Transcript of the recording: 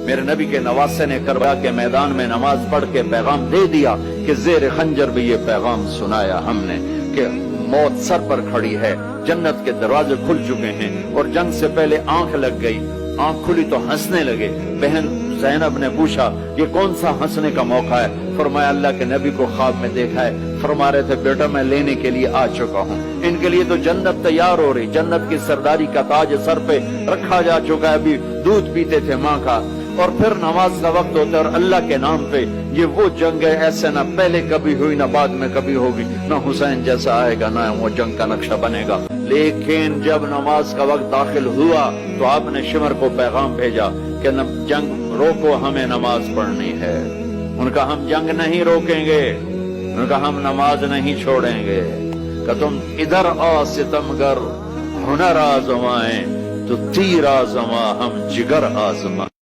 میرے نبی کے نواسے نے کربلا کے میدان میں نماز پڑھ کے پیغام دے دیا کہ زیر خنجر بھی یہ پیغام سنایا ہم نے کہ موت سر پر کھڑی ہے، جنت کے دروازے کھل چکے ہیں، اور جنگ سے پہلے آنکھ لگ گئی، آنکھ کھلی تو ہنسنے لگے۔ بہن زینب نے پوچھا یہ کون سا ہنسنے کا موقع ہے؟ فرمایا اللہ کے نبی کو خواب میں دیکھا ہے، فرما رہے تھے بیٹا میں لینے کے لیے آ چکا ہوں، ان کے لیے تو جنت تیار ہو رہی، جنت کی سرداری کا تاج سر پہ رکھا جا چکا ہے، ابھی دودھ پیتے تھے ماں کا، اور پھر نماز کا وقت ہوتا ہے اور اللہ کے نام پہ یہ وہ جنگ ہے ایسے نہ پہلے کبھی ہوئی نہ بعد میں کبھی ہوگی، نہ حسین جیسا آئے گا نہ وہ جنگ کا نقشہ بنے گا۔ لیکن جب نماز کا وقت داخل ہوا تو آپ نے شمر کو پیغام بھیجا کہ جنگ روکو، ہمیں نماز پڑھنی ہے۔ ان کا ہم جنگ نہیں روکیں گے، ان کا ہم نماز نہیں چھوڑیں گے، کہ تم ادھر آ ستمگر، ہنر آزمائیں تو تیر آزما ہم جگر آزما۔